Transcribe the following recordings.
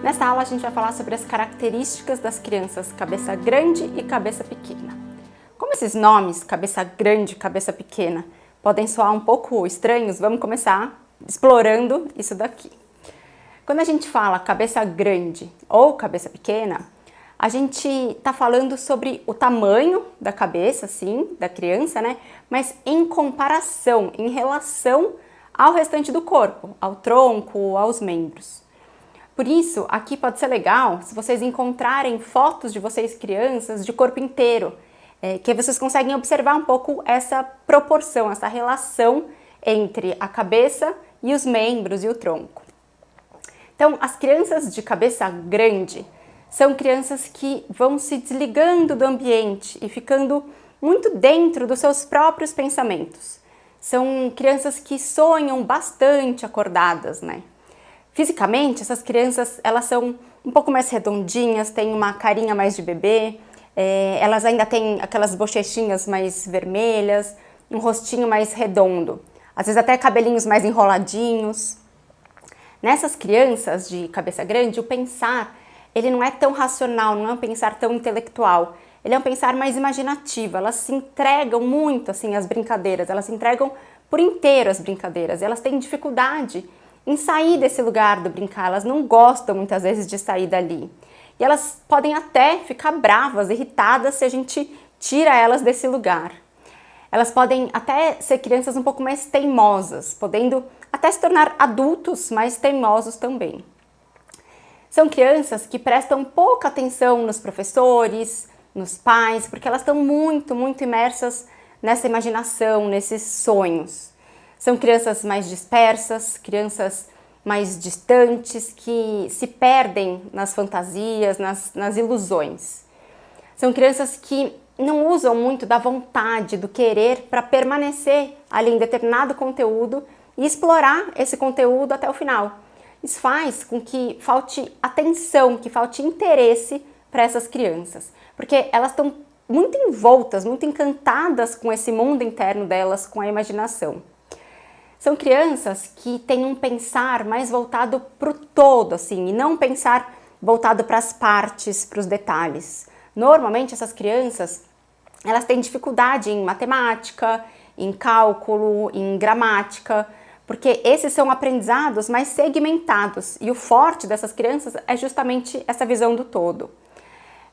Nessa aula a gente vai falar sobre as características das crianças cabeça grande e cabeça pequena. Como esses nomes, cabeça grande e cabeça pequena, podem soar um pouco estranhos, vamos começar explorando isso daqui. Quando a gente fala cabeça grande ou cabeça pequena, a gente está falando sobre o tamanho da cabeça, sim, da criança, né? Mas em comparação, em relação ao restante do corpo, ao tronco, aos membros. Por isso, aqui pode ser legal se vocês encontrarem fotos de vocês crianças de corpo inteiro, que vocês conseguem observar um pouco essa proporção, essa relação entre a cabeça e os membros e o tronco. Então, as crianças de cabeça grande são crianças que vão se desligando do ambiente e ficando muito dentro dos seus próprios pensamentos. São crianças que sonham bastante acordadas, né? Fisicamente, essas crianças, elas são um pouco mais redondinhas, têm uma carinha mais de bebê, elas ainda têm aquelas bochechinhas mais vermelhas, um rostinho mais redondo, às vezes até cabelinhos mais enroladinhos. Nessas crianças de cabeça grande, o pensar, ele não é tão racional, não é um pensar tão intelectual, ele é um pensar mais imaginativo, elas se entregam muito assim às brincadeiras, elas se entregam por inteiro às brincadeiras, elas têm dificuldade em sair desse lugar do brincar, elas não gostam muitas vezes de sair dali. E elas podem até ficar bravas, irritadas se a gente tira elas desse lugar. Elas podem até ser crianças um pouco mais teimosas, podendo até se tornar adultos mais teimosos também. São crianças que prestam pouca atenção nos professores, nos pais, porque elas estão muito imersas nessa imaginação, nesses sonhos. São crianças mais dispersas, crianças mais distantes, que se perdem nas fantasias, nas ilusões. São crianças que não usam muito da vontade, do querer para permanecer ali em determinado conteúdo e explorar esse conteúdo até o final. Isso faz com que falte atenção, que falte interesse para essas crianças, porque elas estão muito envoltas, muito encantadas com esse mundo interno delas, com a imaginação. São crianças que têm um pensar mais voltado para o todo, assim, e não um pensar voltado para as partes, para os detalhes. Normalmente essas crianças, elas têm dificuldade em matemática, em cálculo, em gramática, porque esses são aprendizados mais segmentados e o forte dessas crianças é justamente essa visão do todo.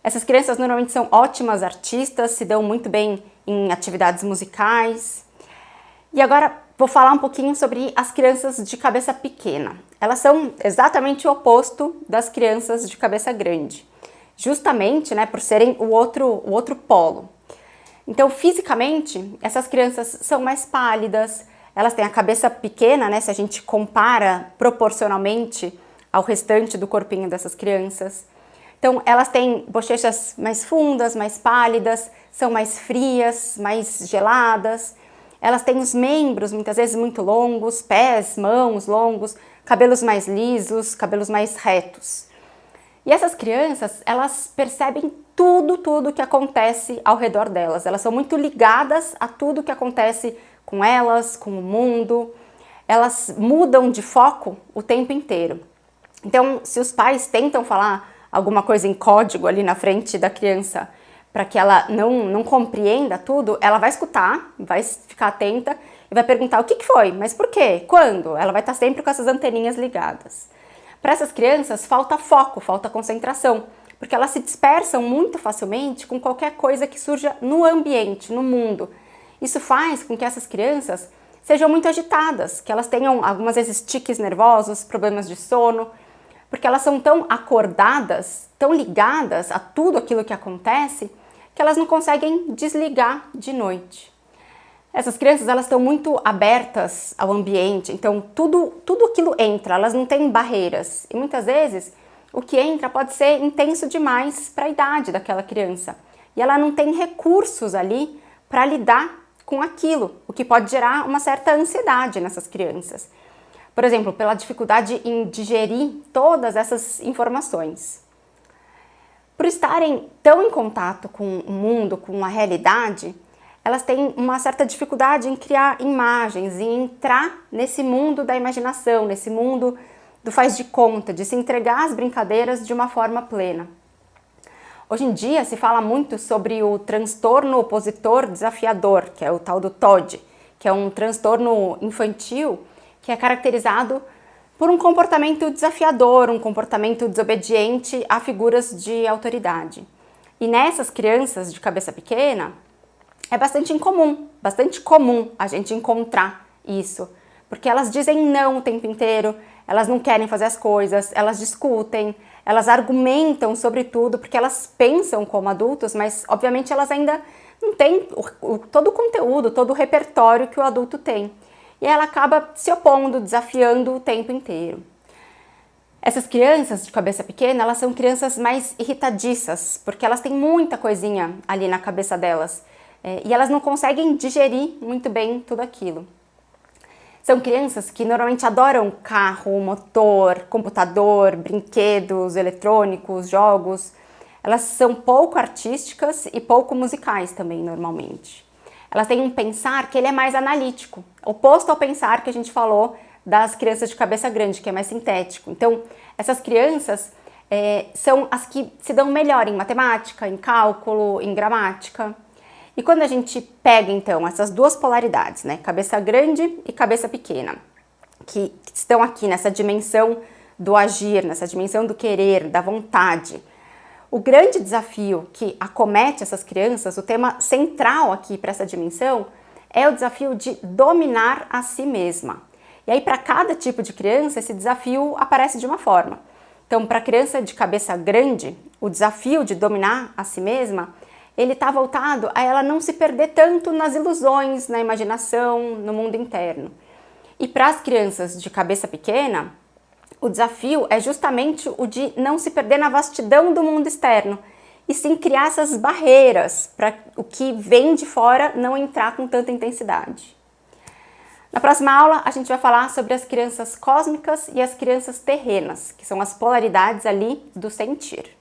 Essas crianças normalmente são ótimas artistas, se dão muito bem em atividades musicais. E agora vou falar um pouquinho sobre as crianças de cabeça pequena. Elas são exatamente o oposto das crianças de cabeça grande, justamente, né, por serem o outro polo. Então, fisicamente, essas crianças são mais pálidas, elas têm a cabeça pequena, né, se a gente compara proporcionalmente ao restante do corpinho dessas crianças. Então, elas têm bochechas mais fundas, mais pálidas, são mais frias, mais geladas. Elas têm os membros, muitas vezes, muito longos, pés, mãos longos, cabelos mais lisos, cabelos mais retos. E essas crianças, elas percebem tudo que acontece ao redor delas. Elas são muito ligadas a tudo que acontece com elas, com o mundo. Elas mudam de foco o tempo inteiro. Então, se os pais tentam falar alguma coisa em código ali na frente da criança, para que ela não compreenda tudo, ela vai escutar, vai ficar atenta e vai perguntar o que foi, mas por quê, quando? Ela vai estar sempre com essas anteninhas ligadas. Para essas crianças falta foco, falta concentração, porque elas se dispersam muito facilmente com qualquer coisa que surja no ambiente, no mundo. Isso faz com que essas crianças sejam muito agitadas, que elas tenham algumas vezes tiques nervosos, problemas de sono, porque elas são tão acordadas, tão ligadas a tudo aquilo que acontece, que elas não conseguem desligar de noite. Essas crianças, elas estão muito abertas ao ambiente, então tudo aquilo entra, elas não têm barreiras. E muitas vezes o que entra pode ser intenso demais para a idade daquela criança. E ela não tem recursos ali para lidar com aquilo, o que pode gerar uma certa ansiedade nessas crianças. Por exemplo, pela dificuldade em digerir todas essas informações. Por estarem tão em contato com o mundo, com a realidade, elas têm uma certa dificuldade em criar imagens, em entrar nesse mundo da imaginação, nesse mundo do faz de conta, de se entregar às brincadeiras de uma forma plena. Hoje em dia se fala muito sobre o transtorno opositor desafiador, que é o tal do TOD, que é um transtorno infantil que é caracterizado por um comportamento desafiador, um comportamento desobediente a figuras de autoridade. E nessas crianças de cabeça pequena, é bastante comum a gente encontrar isso, porque elas dizem não o tempo inteiro, elas não querem fazer as coisas, elas discutem, elas argumentam sobre tudo, porque elas pensam como adultos, mas obviamente elas ainda não têm todo o conteúdo, todo o repertório que o adulto tem. E ela acaba se opondo, desafiando o tempo inteiro. Essas crianças de cabeça pequena, elas são crianças mais irritadiças, porque elas têm muita coisinha ali na cabeça delas. E elas não conseguem digerir muito bem tudo aquilo. São crianças que normalmente adoram carro, motor, computador, brinquedos eletrônicos, jogos. Elas são pouco artísticas e pouco musicais também, normalmente. Elas têm um pensar que ele é mais analítico, oposto ao pensar que a gente falou das crianças de cabeça grande, que é mais sintético. Então, essas crianças são as que se dão melhor em matemática, em cálculo, em gramática. E quando a gente pega, então, essas duas polaridades, né, cabeça grande e cabeça pequena, que estão aqui nessa dimensão do agir, nessa dimensão do querer, da vontade, o grande desafio que acomete essas crianças, o tema central aqui para essa dimensão, é o desafio de dominar a si mesma. E aí, para cada tipo de criança, esse desafio aparece de uma forma. Então, para a criança de cabeça grande, o desafio de dominar a si mesma, ele está voltado a ela não se perder tanto nas ilusões, na imaginação, no mundo interno. E para as crianças de cabeça pequena, o desafio é justamente o de não se perder na vastidão do mundo externo, e sim criar essas barreiras para o que vem de fora não entrar com tanta intensidade. Na próxima aula, a gente vai falar sobre as crianças cósmicas e as crianças terrenas, que são as polaridades ali do sentir.